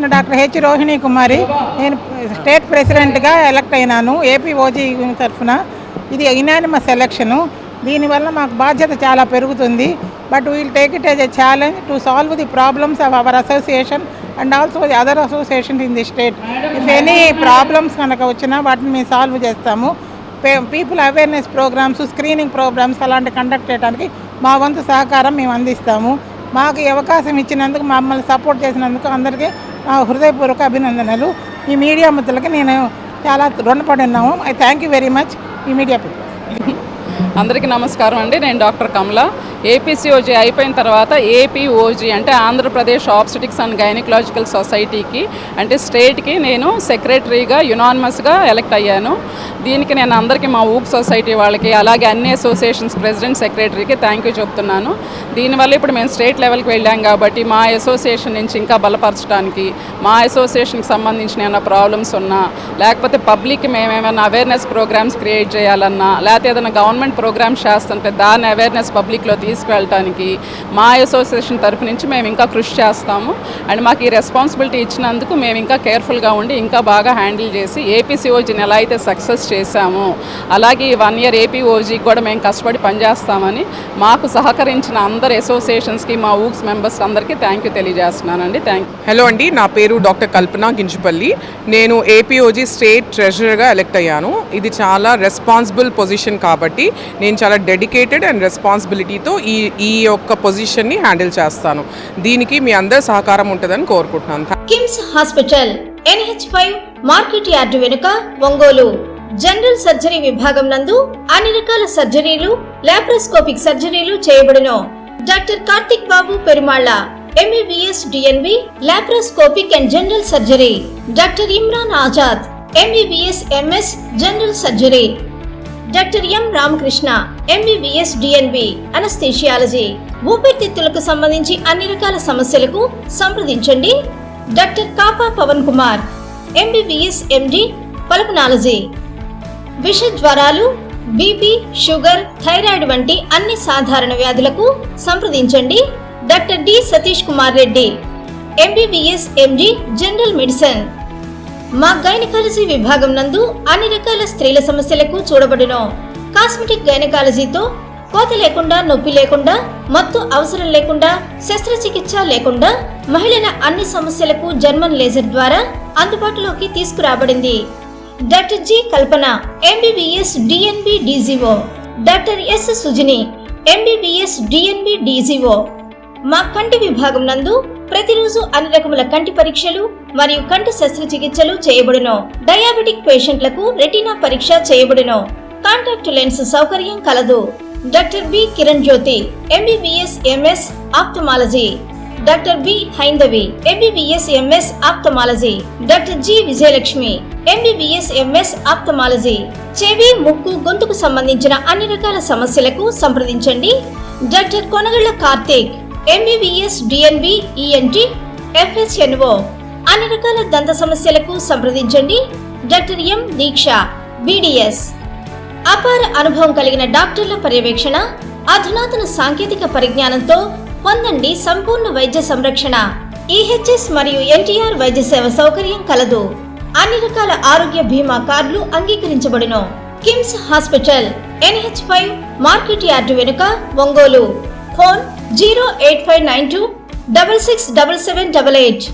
నేను doctor H Rohini కుమారి. నేను state ప్రెసిడెంట్గా ఎలక్ట్ అయినాను ఏపీఓజీ తరఫున. ఇది యునానిమస్ ఎలక్షను. దీనివల్ల మాకు బాధ్యత చాలా పెరుగుతుంది. But we'll take it as a challenge to solve the problems of our association and also the other association in the state. If any problems కనుక వచ్చినా వాటిని మేము సాల్వ్ చేస్తాము. People awareness programmes, screening programmes అలాంటి conduct చేయడానికి మా వంతు సహకారం మేము అందిస్తాము. మాకు ఈ అవకాశం ఇచ్చినందుకు, మమ్మల్ని సపోర్ట్ చేసినందుకు అందరికీ నా హృదయపూర్వక అభినందనలు. ఈ మీడియా మిత్రులకి నేను చాలా రుణపడి ఉన్నాము. I thank you very much ఈ మీడియా పీపుల్. అందరికీ నమస్కారం అండి. నేను డాక్టర్ కమల. ఏపీసీఓజీ అయిపోయిన తర్వాత ఏపీఓజీ అంటే ఆంధ్రప్రదేశ్ ఆబ్స్టెటిక్స్ అండ్ గైనకలాజికల్ సొసైటీకి అంటే స్టేట్కి నేను సెక్రటరీగా యునానిమస్గా ఎలక్ట్ అయ్యాను. దీనికి నేను అందరికీ మా ఊప్ సొసైటీ వాళ్ళకి అలాగే అన్ని అసోసియేషన్స్ ప్రెసిడెంట్ సెక్రటరీకి థ్యాంక్ యూ చెప్తున్నాను. దీనివల్ల ఇప్పుడు మేము స్టేట్ లెవెల్కి వెళ్ళాం కాబట్టి మా అసోసియేషన్ నుంచి ఇంకా బలపరచడానికి, మా అసోసియేషన్కి సంబంధించిన ఏమైనా ప్రాబ్లమ్స్ ఉన్నా, లేకపోతే పబ్లిక్కి మేమేమైనా అవేర్నెస్ ప్రోగ్రామ్స్ క్రియేట్ చేయాలన్నా, లేకపోతే ఏదైనా గవర్నమెంట్ ప్రోగ్రామ్స్ చేస్తుంటే దాన్ని అవేర్నెస్ పబ్లిక్లో తీసుకువెళ్ళటానికి మా అసోసియేషన్ తరఫు నుంచి మేము ఇంకా కృషి చేస్తాము. అండ్ మాకు ఈ రెస్పాన్సిబిలిటీ ఇచ్చినందుకు మేము ఇంకా కేర్ఫుల్గా ఉండి ఇంకా బాగా హ్యాండిల్ చేసి ఏపీసీఓజీని ఎలా అయితే సక్సెస్ చేశామో అలాగే ఈ 1 year ఏపీఓజీకి కూడా మేము కష్టపడి పనిచేస్తామని మాకు సహకరించిన అందరు అసోసియేషన్స్కి, మా ఊక్స్ మెంబర్స్ అందరికీ థ్యాంక్ యూ తెలియజేస్తున్నానండి. Thank you. హలో అండి, నా పేరు డాక్టర్ కల్పన గింజుపల్లి. నేను ఏపీఓజీ స్టేట్ ట్రెజరర్గా ఎలక్ట్ అయ్యాను. ఇది చాలా రెస్పాన్సిబుల్ పొజిషన్ కాబట్టి నేను చాలా డెడికేటెడ్ అండ్ రెస్పాన్సిబిలిటీతో ఈ యొక్క పొజిషన్ని హ్యాండిల్ చేస్తాను. దీనికి మీ అందరి సహకారం ఉంటుందని కోరుకుంటున్నాను. KIMS hospital NH5 market yard వెనుక, ఒంగోలు. జనరల్ సర్జరీ విభాగం నందు అన్ని రకాల సర్జరీలు, లాప్రోస్కోపిక్ సర్జరీలు చేయబడును. Doctor Karthik Babu Perumalla MBBS DNB laparoscopic and general surgery. Doctor Imran Azad MBBS MS general surgery. Doctor M Ramakrishna MBBS DNB anaesthesiology. ఊపిరితిత్తులకు సంబంధించి అన్ని రకాల సమస్యలకు సంప్రదించండి. Doctor Kapa Pavan Kumar MBBS MD pulmonology. విష జ్వరాలు, బీపీ, షుగర్, థైరాయిడ్ వంటి అన్ని సాధారణ వ్యాధులకు సంప్రదించండి. Doctor D Satish Kumar Reddy MBBS MD general medicine. మా గైనకాలజీ విభాగం నందు అన్ని రకాల స్త్రీల సమస్యలకు చూడబడును. కాస్మెటిక్ గైనకాలజీతో కోత లేకుండా, నొప్పి లేకుండా, మత్తు అవసరం లేకుండా, శస్త్రచికిత్స లేకుండా మహిళల అన్ని సమస్యలకు జర్మన్ లేజర్ ద్వారా అందుబాటులోకి తీసుకురాబడింది. డాక్టర్ జి కల్పన MBBS DNB DGO. Doctor yes Sujini MBBS DNB DGO. మా కంటి విభాగం నందు ప్రతిరోజు అన్ని రకముల కంటి పరీక్షలు మరియు కంటి శస్త్రచికిత్సలు చేయబడును. డయాబెటిక్ పేషెంట్లకు రెటీనా పరీక్ష చేయబడును. కాంటాక్ట్ లెన్స్ సౌకర్యం కలదు. Doctor B Kiran Jyothi MBBS MS ophthalmology. Doctor B Haindavi MBBS MS ophthalmology. Doctor G Vijayalakshmi MBBS MS ophthalmology. చెవి, ముక్కు, గొంతుకు సంబంధించిన అన్ని రకాల సమస్యలకు సంప్రదించండి. Doctor Konagalla Karthik MBBS DNB ENT FHNO. అన్ని రకాల దంత సమస్యలకు సంప్రదించండి. Doctor M Deeksha BDS. అపార అనుభవం కలిగిన డాక్టర్ల పర్యవేక్షణ, అధునాతన సాంకేతిక పరిజ్ఞానంతో పొందండి సంపూర్ణ వైద్య సంరక్షణ. EHS మరియు NTR వైద్య సేవ సౌకర్యం కలదు. అన్ని రకాల ఆరోగ్య బీమా కార్డులు అంగీకరించబడును. KIMS hospital NH5 market yard వెనుక, ఒంగోలు. ఫోన్ 08592 667788.